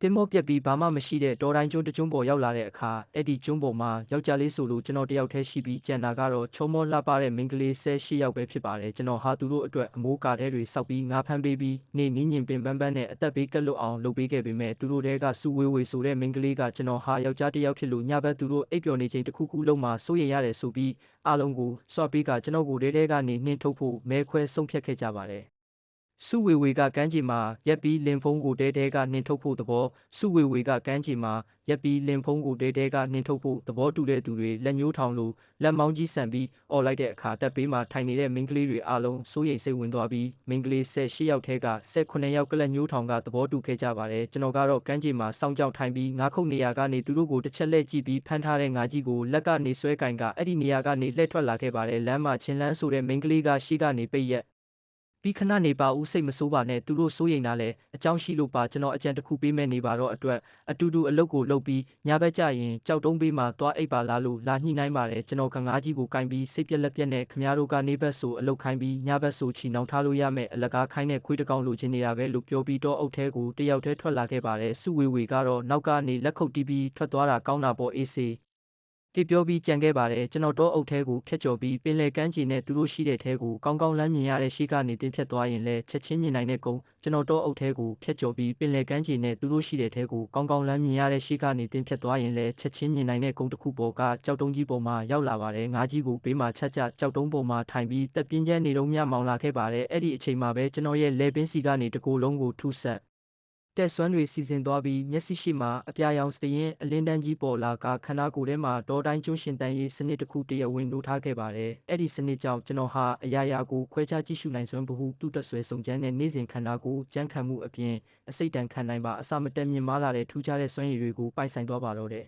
တင်မောပြက်ပြီးဘာမှမရှိတဲ့တော်တိုင်းကျွန်းတကျွန်းပေါ်ရောက်လာတဲ့အခါအဲ့ဒီကျွန်းပေါ်မှာယောက်ျားလေးဆိုလို့ကျွန်တော်တယောက်တည်းရှိပြီးကြံတာကတော့ချုံမောလှပတဲ့မိန်းကလေး18ယောက်ပဲဖြစ်ပါတယ်ကျွန်တော်ဟာသူတို့အတွက်အမိုးကားတွေစောက်ပြီးငါးဖမ်းပေးပြီးနေနင်းညင်ပင်ပန်းပန်းနဲ့အသက်ဘေးကလွတ်အောင်လုပ်ပေးခဲ့ပေမဲ့သူတို့တဲကစူဝေဝေဆိုတဲ့မိန်းကလေးကကျွန်တော်ဟာယောက်ျားတယောက်ဖြစ်လို့ညဘက်သူတို့အိပ်ပျော်နေချိန်တစ်ခုခုလုံးမှာစိုးရိမ်ရတယ်ဆိုပြီးအားလုံးကိုစွာပေးကကျွန်တော်ကိုတဲကနေနှင်းထုတ်ဖို့မဲခွဲဆုံးဖြတ်ခဲ့ကြပါတယ်စုဝေဝေကကမ်းခြေမှာရက်ပြီးလင်ဖုံးကိုတဲကနှင်ထုတ်ဖို့သဘောစုဝေဝေကကမ်းခြေမှာရက်ပြီးလင်ဖုံးကိုတဲကနှင်ထုတ်ဖို့သဘောတူတဲ့သူတွေလက်မျိုးထောင်လိုလက်မောင်းကြီးဆန်ပြီးអော်လိုက်တဲ့အခါတပ်ပေးမှာထိုင်နေတဲ့မိန်းကလေးတွေအားလုံးစိုးရိမ်စိတ်ဝင်သွားပြီးမိန်းကလေး18ယောက်ထဲက18ယောက်ကလက်မျိုးထောင်ကသဘောတူခဲ့ကြပါတယ်ကျွန်တော်ကတော့ကမ်းခြေမှာစောင့်ကြောက်ထိုင်ပြီးငါးခုတ်နေရာကနေသူတို့ကိုတစ်ချက်လှည့်ကြည့်ပြီးဖမ်းထားတဲ့ငါးကြီးကိုလက်ကနေဆွဲကင်ကအဲ့ဒီနေရာကနေလှည့်ထွက်လာခဲ့ပါတယ်လမ်းမှာချင်းလန်းဆိုတဲ့မိန်းကလေးကရှေ့ကနေပိတ်ရက်ပြီးခဏနေပါဦးစိတ်မဆိုးပါနဲ့သူတို့စိုးရိမ်တာလဲအကြောင်းရှိလို့ပါကျွန်တော်အကြံတစ်ခုပေးမဲ့နေပါတော့အတွက်အတူတူအလုပ်ကိုလုပ်ပြီးညဘက်ကျရင်ကြောက်တုံးပေးမှသွားအိပ်ပါလားလို့လာညှိနှိုင်းပါတယ်ကျွန်တော်ကငါးကြီးကိုကင်ပြီးစိတ်ပြက်လက်ပြက်နဲ့ခမားတို့ကနေဘက်ဆိုအလုပ်ခိုင်းပြီးညဘက်ဆိုချီနှောင်ထားလို့ရမယ်အလကားခိုင်းတဲ့ခွေးတကောင်လိုချင်နေတာပဲလို့ပြောပြီးတော့အုတ်ထဲကိုတယောက်တည်းထွက်လာခဲ့ပါတယ်စုဝေဝေကတော့နောက်ကနေလက်ခုပ်တီးပြီးထွက်သွားတာကောင်းတာပေါ့အေးစေးတိပြောပြီးကြံခဲ့ပါတယ်ကျွန်တော်တော့အုတ်ထဲကိုဖျက်ကျော်ပြီးပင်လယ်ကမ်းခြေနဲ့သူတို့ရှိတဲ့ထဲကိုကောင်းကောင်းလမ်းမြင်ရတဲ့ရှိကနေတင်ဖြတ်သွားရင်လည်းချက်ချင်းမြင်နိုင်တဲ့ကုန်းကျွန်တော်တော့အုတ်ထဲကိုဖျက်ကျော်ပြီးပင်လယ်ကမ်းခြေနဲ့သူတို့ရှိတဲ့ထဲကိုကောင်းကောင်းလမ်းမြင်ရတဲ့ရှိကနေတင်ဖြတ်သွားရင်လည်းချက်ချင်းမြင်နိုင်တဲ့ကုန်းတစ်ခုပေါ်ကကြောက်တုံးကြီးပေါ်မှာရောက်လာပါတယ်ငါးကြီးကိုဘေးမှာချက်ချကြောက်တုံးပေါ်မှာထိုင်ပြီးတက်ပြင်းကျန်းနေတော့မြမောင်လာခဲ့ပါတယ်အဲ့ဒီအချိန်မှာပဲကျွန်တော်ရဲ့လေပင်စီကနေတကိုယ်လုံးကိုထူဆက်တက်ဆွမ်းတွေစီစဉ်သွားပြီးမျက်စိရှိမှအပြာရောင်စရင်အလင်းတန်းကြီးပေါ်လာကခန္ဓာကိုယ်ထဲမှာတောတိုင်းကျွန်းရှင်တန်းရေးစနစ်တစ်ခုတရဝင်းလို့ထားခဲ့ပါတယ်။အဲ့ဒီစနစ်ကြောင့်ကျွန်တော်ဟာအရာရာကိုခွဲခြားကြည့်ရှုနိုင်စွမ်းဘူးသူ့တက်ဆွဲစုံချမ်းတဲ့နေ့စဉ်ခန္ဓာကိုယ်ကြမ်းခံမှုအပြင်အစိတ်တန်ခံနိုင်ပါအစမတက်မြင့်မားလာတဲ့ထူးခြားတဲ့စွမ်းရည်တွေကိုပိုင်ဆိုင်သွားပါတော့တဲ့